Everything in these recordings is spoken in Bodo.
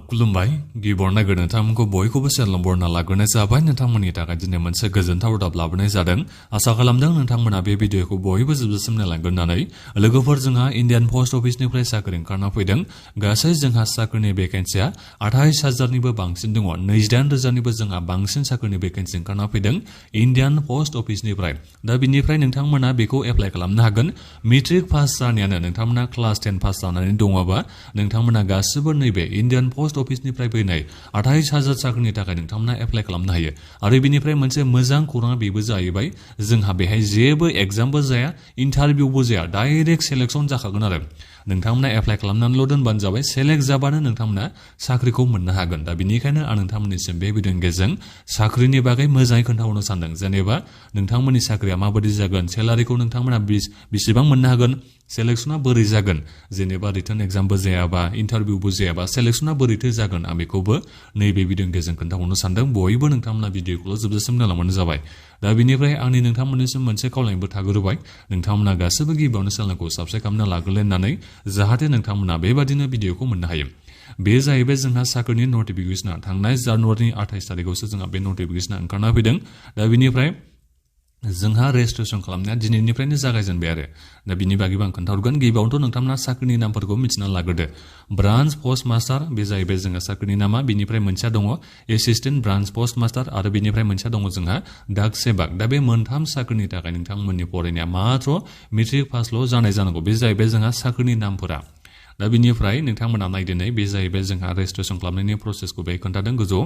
खुलुमबाय गिबियावनो नागिरनो नोंथांमोनखौ बयखौबो सेलम बरना लाग्रोनाय जाबाय नोंथांमोननि थाखाय दिनै मोनसे गोजोनथाव रादाब लाबोनाय जादों आसा खालामदों नोंथांमोना बे भिडिअखौ बयबो जोबजासिम नायलांगोन होननानै लोगोफोर जोंहा इन्डियान पोस्ट अफिसनिफ्राय साख्रि ओंखारना फैदों गासै जोंहा साख्रिनि भेकेन्सिया 28,000निबो बांसिन दङ 28,000निबो जोंहा बांसिन साख्रिनि भेकेन्सि ओंखारना फैदों इन्डियान पोस्ट अफिसनिफ्राय दा बिनिफ्राय नोंथांमोना बेखौ एप्लाइ खालामनो हागोन मेट्रिक पास जानायानो नोंथांमोना क्लास 10 पास जानानै दङबा नोंथांमोना गासिबो नैबे इन्डियान पोस्ट अफिसनिफ्राय फैनाय 28,000 साख्रिनि थाखाय नोंथांमोना एप्लाइ खालामनो हायो आरो बिनिफ्राय मोनसे मोजां खौराङा बेबो जाहैबाय जोंहा बेहाय जेबो एग्जामबो जाया इन्टारभिउबो जाया डाइरेक्ट सेलेक्सन जाखागोन आरो नोंथांमोना एप्लाइ खालामनानैल' दोनबानो जाबाय सेलेक्ट जाबानो नोंथांमोना साख्रिखौ मोननो हागोन दा बिनिखायनो आं नोंथांमोननिसिम बे भिडिअनि गेजेरजों साख्रिनि बागै मोजाङै खोन्थाहरनो सानदों जेनेबा नोंथांमोननि साख्रिया माबायदि जागोन सेलारिखौ नोंथांमोना बेसेबां मोननो हागोन सेलेक्सना बोरै जागोन जेनेबा रिटन एग्जामबो जायाबा इन्टारभिउबो जायाबा सेलेक्सना बोरैथो जागोन आं बेखौबो नैबे भिडिअनि गेजेरजों खोन्थाहरनो सानदों बयबो नोंथांमोना भिडिअखौल' जोबजासिम नायलांबानो जाबाय दा बिनिफ्राय आंनि नोंथांमोननिसिम मोनसे खावलायनायबो थाग्रोबाय नोंथांमोना गासैबो गिबियावनो चेनेलखौ साबस्क्राइब खालामना लाग्रोलायनानै जाहाथे नोंथांमोना बेबादिनो भिडिअखौ मोननो हायो बे जाहैबाय जोंहा साख्रिनि नटिफिकेसना थांनाय जानुवारिनि 28 तारिखआवसो जोंहा बे नटिफिकेसना ओंखारना फैदों दा बिनिफ्राय जोंहा रेजिस्ट्रेसन खालामनाया दिनैनिफ्रायनो जागायजेनबाय आरो दा बिनि बागैबो आं खोन्थाहरगोन गिबियावनोथ' नोंथांमोना साख्रिनि नामफोरखौ मिथिना लाग्रोदो ब्रान्च पस्ट मास्टार बे जाहैबाय जोंहा साख्रिनि नामा बिनिफ्राय मोनसेया दङ एसिस्टेन्ट ब्रान्च पस्ट मास्टार आरो बिनिफ्राय मोनसेया दङ जोंहा डाक सेबाक दा बे मोनथाम साख्रिनि थाखाय नोंथांमोननि फरायनाया मात्र मेट्रिक पासल' जानाय जानांगौ बे जाहैबाय जोंहा साख्रिनि नामफोरा दा बिनिफ्राय नोंथांमोना नायदिनै बे जाहैबाय जोंहा रेजिस्ट्रेसन खालामनायनि प्रसेसखौ बे खोन्थादों गोजौआव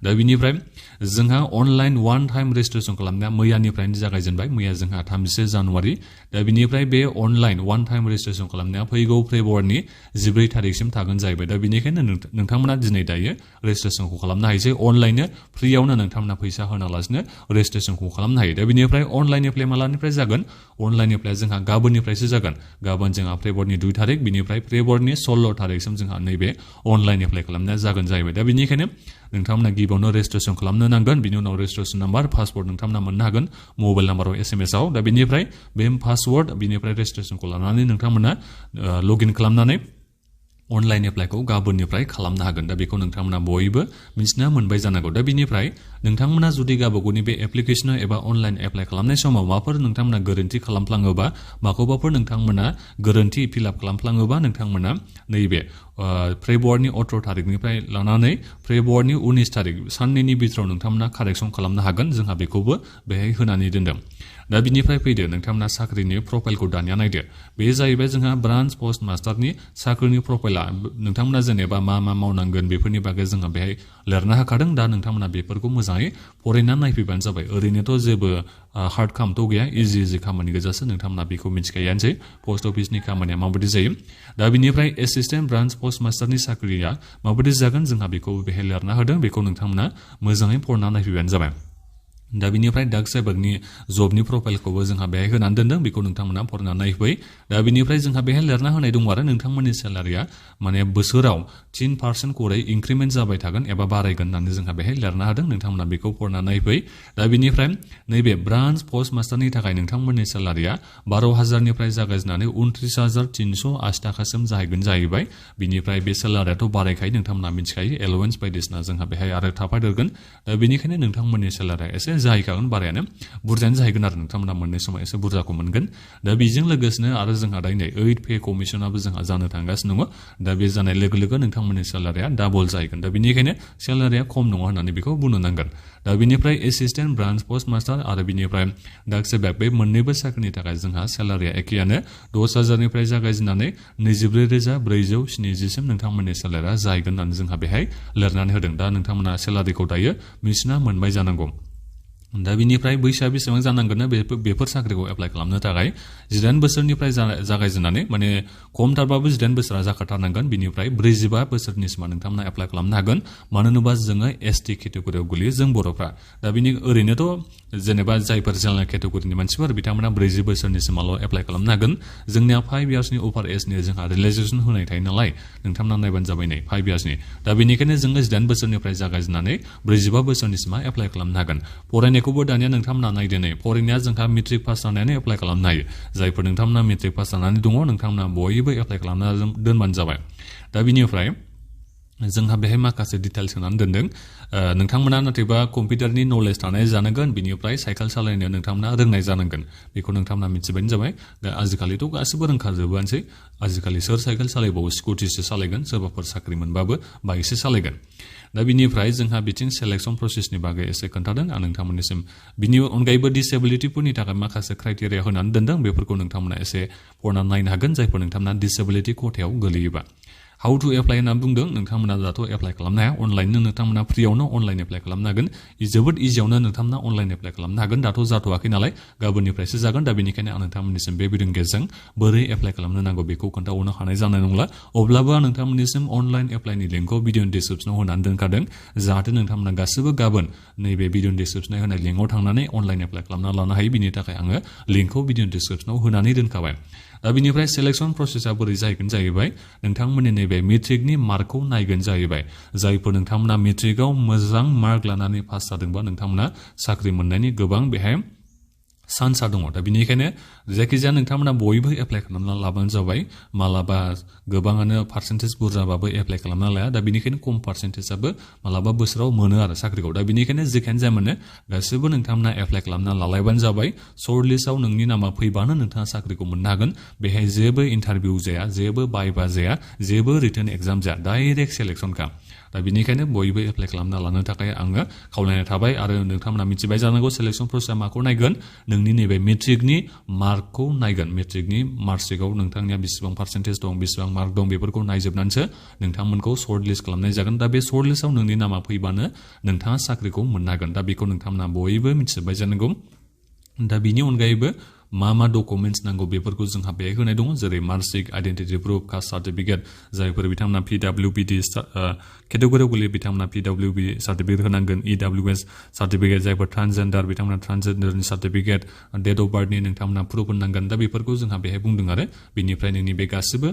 दा बिनिफ्राय जोंहा अनलाइन वान टाइम रेजिस्ट्रेसन खालामनाया मैयानिफ्रायनो जागायजेनबाय मैया जोंहा 31 जानुवारि दा बिनिफ्राय बे अनलाइन वान टाइम रेजिस्ट्रेसन खालामनाया फैगौ फेब्रुवारिनि 14 तारिखसिम थागोन जाहैबाय दा बिनिखायनो नोंथांमोना दिनै दायो रेजिस्ट्रेसनखौ खालामनो हायोसै अनलाइननो फ्रियावनो नोंथांमोना फैसा होनालासिनो रेजिस्ट्रेसनखौ खालामनो हायो दा बिनिफ्राय अनलाइन एप्लाइ मालानिफ्राय जागोन अनलाइन एप्लाइ जोंहा गाबोननिफ्रायसो जागोन गाबोन जोंहा फेब्रुवारिनि 2 तारिख बिनिफ्राय फेब्रुवारिनि 16 तारिखसिम जोंहा नैबे अनलाइन एप्लाइ खालामनाया जागोन जाहैबाय दा बिनिखायनो नोंथांमोना गिबियावनो रेजिस्ट्रेसन खालामनो नांगोन बिनि उनाव रेजिस्ट्रेसन नाम्बार पासवर्ड नोंथांमोना मोननो हागोन मबाइल नाम्बाराव SMS आव दा बिनिफ्राय बे पासवर्ड बिनिफ्राय रेजिस्ट्रेसनखौ लानानै नोंथांमोना लगइन खालामनानै अनलाइन एप्लाइखौ गाबोननिफ्राय खालामनो हागोन दा बेखौ नोंथांमोना बयबो मिथिना मोनबाय जानांगौ दा बिनिफ्राय नोंथांमोना जुदि गावबागावनि बे एप्लिकेशनाव एबा अनलाइन एप्लाइ खालामनाय समाव माबाफोर नोंथांमोना गोरोन्थि खालामफ्लाङोबा माखौबाफोर नोंथांमोना गोरोन्थि फिलआप खालामफ्लाङोबा नोंथांमोना नैबे फेब्रुवारिनि 18 तारिखनिफ्राय लानानै फेब्रुवारिनि 19 तारिख साननैनि बिथोराव नोंथांमोना कारेक्सन खालामनो हागोन जोंहा बेखौबो बेहाय होनानै दोनदों दा बिनिफ्राय फैदो नोंथांमोना साख्रिनि प्रफाइलखौ दानिया नायदो बे जाहैबाय जोंहा ब्रान्च पस्ट मास्टारनि साख्रिनि प्रफाइला नोंथांमोना जेनेबा मा मावनांगोन बेफोरनि बागै जोंहा बेहाय लिरना होखादों दा नोंथांमोना बेफोरखौ मोजाङै फरायनानै नायफैबानो जाबाय ओरैनोथ' जेबो हार्ड खामथ' गैया इजि खामानि गोजासो नोंथांमोना बेखौ मिथिखायानोसै पोस्ट अफिसनि खामानिया माबायदि जायो दा बिनिफ्राय एसिस्टेन्ट ब्रान्च पस्ट मास्टारनि साख्रिया माबायदि जागोन जोंहा बेखौ बेहाय लिरना होदों बेखौ नोंथांमोना मोजाङै फरायनानै नायफैबानो जाबाय दा बिनिफ्राय डाक सेबाकनि जबनि प्रफाइलखौबो जोंहा बेहाय होनानै दोनदों बेखौ नोंथांमोना फरायनानै नायफै दा बिनिफ्राय जोंहा बेहाय लिरना होनाय दङ आरो नोंथांमोननि सेलारिया माने बोसोराव 3% खरै इंक्रिमेन्ट जाबाय थागोन एबा बारायगोन होननानै जोंहा बेहाय लिरना होदों नोंथांमोना बेखौ फरायनानै नायफै दा बिनिफ्राय नैबे ब्रान्च पस्ट मास्टारनि थाखाय नोंथांमोननि सेलारिया 12,000निफ्राय जागायजेननानै 29,380 थाखासिम जाहैबाय बिनिफ्राय बे सेलारियाथ' बारायखायो नोंथांमोना मिथिखायो एलावेन्स बायदिसिना जोंहा बेहाय आरो थाफादेरगोन दा बेनिखायनो नोंथांमोननि सेलारिया एसे जाहैखागोन बारायानो बुरजायानो जाहैगोन आरो नोंथांमोना मोननाय समाव एसे बुरजाखौ मोनगोन दा बेजों लोगोसेनो आरो जोंहा दायो 8 पे कमिसनाबो जोंहा जानो थांगासिनो दङ दा बे जानाय लोगो लोगो नोंथांमोननि सेलारिया डाबल जाहैगोन दा बेनिखायनो सेलारिया खम नङा होननानै बेखौ बुंनो नांगोन दा बिनिफ्राय एसिस्टेन्ट ब्रान्च पस्ट मास्टार आरो बिनिफ्राय डाक सेबाक बे मोननैबो साख्रिनि थाखाय जोंहा सेलारिया एखेयानो 10,000निफ्राय जागायजेननानै 24,470सिम नोंथांमोननि सेलारिया जाहैगोन होननानै जोंहा बेहाय लिरनानै होदों दा नोंथांमोना सेलारिखौ दायो मिथिना मोनबाय जानांगौ दा बिनिफ्राय बैसोआ बेसेबां जानांगोन बेफोर साख्रिखौ एप्लाइ खालामनो थाखाय 18 बोसोरनिफ्राय जागायजेननानै माने खमथारबाबो 18 बोसोरा जाखाथारनांगोन बिनिफ्राय 45 बोसोरनिसिम नोंथांमोना एप्लाइ खालामनो हागोन मानो होनोबा जोङो ST केटेगरियाव गोलैयो जों बर'फ्रा दा बिनि ओरैनोथ' जेनेबा जायफोर जेनेरेल केटेगरिनि मानसिफोर बिथांमोना 40 बोसोरनिसिमाल' एप्लाइ खालामनो हागोन जोंनिया 5 इयार्सनि अभार एजनि जोंहा रिलेक्सेसन होनाय थायो नालाय नोंथांमोना नायबानो जाबाय नै 5 इयार्सनि दा बेनिखायनो जोङो 18 बोसोरनिफ्राय जागायजेननानै 45 बोसोरनिसिमा एप्लाइ खालामनो हागोन फरायनायखौबो दानिया नोंथांमोना नायदो नै फरायनाया जोंहा मेट्रिक पास जानानै एप्लाइ खालामनो हायो जायफोर नोंथांमोना मेट्रिक पास जानानै दङ नोंथांमोना बयबो एप्लाइ खालामना दोनबानो जाबाय दा बिनिफ्राय जोंहा बेहाय माखासे डिटेल्स होनानै दोनदों नोंथांमोना नाथायबा कम्पिउटारनि नलेज थानाय जानांगोन बिनिफ्राय साइकेल सालायनो नोंथांमोना रोंनाय जानांगोन बेखौ नोंथांमोना मिथिबानो जाबाय आजिखालिथ' गासिबो रोंखाजोबोआनोसै आजिखालि सोर साइकेल सालायबावो स्कुटिसो सालायगोन सोरबाफोर साख्रि मोनबाबो बाइकसो सालायगोन दा बिनिफ्राय जोंहा बिथिं सेलेक्सन प्रसेसनि बागै एसे खोन्थादों आं नोंथांमोननिसिम बिनि अनगायैबो डिसेबिलिटिफोरनि थाखाय माखासे क्राइटेरिया होनानै दोनदों बेफोरखौ नोंथांमोना एसे फरायनानै नायनो हागोन जायफोर नोंथांमोना डिसेबिलिटि खथायाव गोलैयोबा हाउ टु एप्लाइ होनना बुंदों नोंथांमोना दाथ' एप्लाइ खालामनो हाया अनलाइननो नोंथांमोना फ्रियावनो अनलाइन एप्लाइ खालामनो हागोन जोबोद इजियावनो नोंथांमोना अनलाइन एप्लाइ खालामनो हागोन दाथ' जाथ'वाखै नालाय गाबोननिफ्रायसो जागोन दा बेनिखायनो आं नोंथांमोननिसिम बे भिडिअनि गेजेरजों बोरै एप्लाइ खालामनो नांगौ बेखौ खोन्थाहरनो हानाय जानाय नंला अब्लाबो आं नोंथांमोननिसिम अनलाइन एप्लाइनि लिंकखौ भिडिअनि डिसक्रिपसनाव होनानै दोनखादों जाहाथे नोंथांमोना गासिबो गाबोन नैबे भिडिअनि डिसक्रिपसनाव होनाय लिंकआव थांनानै अनलाइन एप्लाइ खालामना लानो हायो बिनि थाखाय आङो लिंकखौ भिडिअनि डिसक्रिपसनाव होनानै दोनखाबाय दा बिनिफ्राय सेलेक्सन प्रसेसा बोरै जाहैगोन जाहैबाय नोंथांमोननि नैबे मेट्रिकनि मार्कखौ नायगोन जाहैबाय जायफोर नोंथांमोना मेट्रिकआव मोजां मार्क लानानै पास जादोंबा नोंथांमोना साख्रि मोननायनि गोबां बेहाय चान्सआ दङ दा बिनिखायनो जायखिजाया नोंथांमोना बयबो एप्लाइ खालामना लाबानो जाबाय मालाबा गोबाङानो पार्सेन्टेज बुरजाबाबो एप्लाइ खालामना लाया दा बिनिखायनो खम पार्सेन्टेजआबो मालाबा बोसोराव मोनो आरो साख्रिखौ दा बिनिखायनो जेखायनो जाया मोनो गासिबो नोंथांमोना एप्लाइ खालामना लालायबानो जाबाय सर्ट लिस्टआव नोंनि नामा फैबानो नोंथाङा साख्रिखौ मोननो हागोन बेहाय जेबो इन्टारभिउ जाया जेबो बायबा जाया जेबो रिटेन एग्जाम जाया डाइरेक्ट सेलेक्सनखा दा बिनिखायनो बयबो एप्लाइ खालामना लानो थाखाय आङो खावलायनाय थाबाय आरो नोंथांमोना मिथिबाय जानांगौ सेलेक्सन प्रसेसआ माखौ नायगोन नोंनि नैबे मेट्रिकनि मार्कखौ नायगोन मेट्रिकनि मार्कशिटआव नोंथांनिया बेसेबां पार्सेन्टेज दं बेसेबां मार्क दं बेफोरखौ नायजोबनानैसो नोंथांमोनखौ सर्ट लिस्ट खालामनाय जागोन दा बे सर्ट लिस्टआव नोंनि नामा फैबानो नोंथाङा साख्रिखौ मोननो हागोन दा बेखौ नोंथांमोना बयबो मिथिजोबबाय जानांगौ दा बिनि अनगायैबो मा डकुमेन्ट्स नांगौ बेफोरखौ जोंहा बेहाय होनाय दङ जेरै marksheet identity proof caste certificate जायफोर बिथांमोना पिडब्लिउबि केटेगरियाव गोलैयो बिथांमोना पिडब्लिउबि सार्टिफिकेट होनांगोन इडब्लिउएस सार्टिफिकेट जायफोर ट्रान्सजेन्डार बिथांमोना ट्रान्सजेन्डारनि सार्टिफिकेट डेट अफ बार्थनि नोंथांमोना प्रुफ होनांगोन दा बेफोरखौ जोंहा बेहाय बुंदों आरो बिनिफ्राय नोंनि बे गासिबो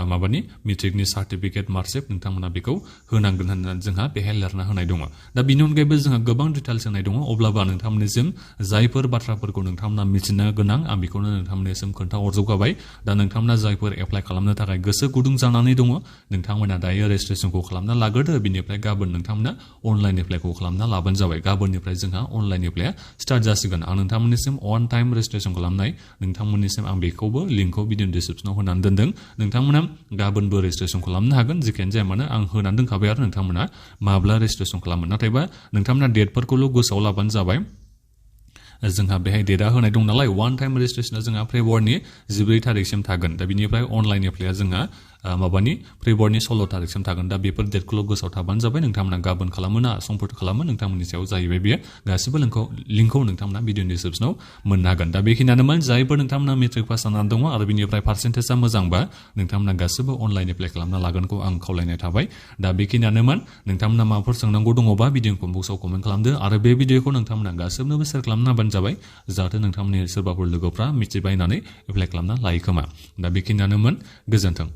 माबानि मेट्रिकनि सार्टिफिकेट मार्कशिट नोंथांमोना बेखौ होनांगोन होननानै जोंहा बेहाय लिरना होनाय दङ दा बिनि अनगायैबो जोंहा गोबां डिटेल्स होनाय दङ अब्लाबो आं नोंथांमोननिसिम जायफोर बाथ्राफोरखौ नोंथांमोना मिथिनो गोनां आं बेखौनो नोंथांमोननिसिम खोन्थाहरजोबखाबाय दा नोंथांमोना जायफोर एप्लाइ खालामनो थाखाय गोसो गुदुं जानानै दङ नोंथांमोना दायो रेजिस्ट्रेसनखौ खालामना लाग्रोदो बिनिफ्राय गाबोन नोंथांमोना अनलाइन एप्लाइखौ खालामना लाबानो जाबाय गाबोननिफ्राय जोंहा अनलाइन एप्लाइआ स्टार्ट जासिगोन आं नोंथांमोननिसिम अन टाइम रेजिस्ट्रेसन खालामनाय नोंथांमोननिसिम आं बेखौबो लिंकखौ भिडिअनि डिसक्रिपसनाव होनानै दोनदों नोंथांमोना गाबोनबो रेजिस्ट्रेसन खालामनो हागोन जेखियानो जाया मानो आं होनानै दोनखाबाय आरो नोंथांमोना माब्ला रेजिस्ट्रेसन खालामो नाथायबा नोंथांमोना डेटफोरखौल' गोसोआव लाबानो जाबाय जोंहा बेहाय डेटआ होनाय दं नालाय वान टाइम रेजिस्ट्रेसना जोंहा फेब्रुवारिनि 14 थारिखसिम थागोन दा बिनिफ्राय अनलाइन एप्लाइआ जोंहा माबानि फेब्रुवारिनि 16 थारिखसिम थागोन दा बेफोर डेटखौल' गोसोआव थाबानो जाबाय नोंथांमोना गाबोन खालामो ना समफोर खालामो नोंथांमोननि सायाव जाहैबाय बेयो गासिबो लिंकखौ नोंथांमोना भिडिअनि डिसक्रिपसनाव मोननो हागोन दा बेखिनियानोमोन जायफोर नोंथांमोना मेट्रिक पास जानानै दङ आरो बिनिफ्राय पार्सेन्टेजआ मोजांबा नोंथांमोना गासिबो अनलाइन एप्लाइ खालामना लागोनखौ आं खावलायनाय थाबाय दा बेखिनियानोमोन नोंथांमोना माबाफोर सोंनांगौ दङबा भिडिअनि बक्सआव कमेन्ट खालामदो आरो बे भिडिअखौ नोंथांमोना गासिबनोबो शेयार खालामना होबानो जाबाय जाहाथे नोंथांमोननि सोरबाफोर लोगोफ्रा मिथिबायनानै एप्लाइ खालामना लायो खोमा दा बेखिनियानोमोन गोजोन्थों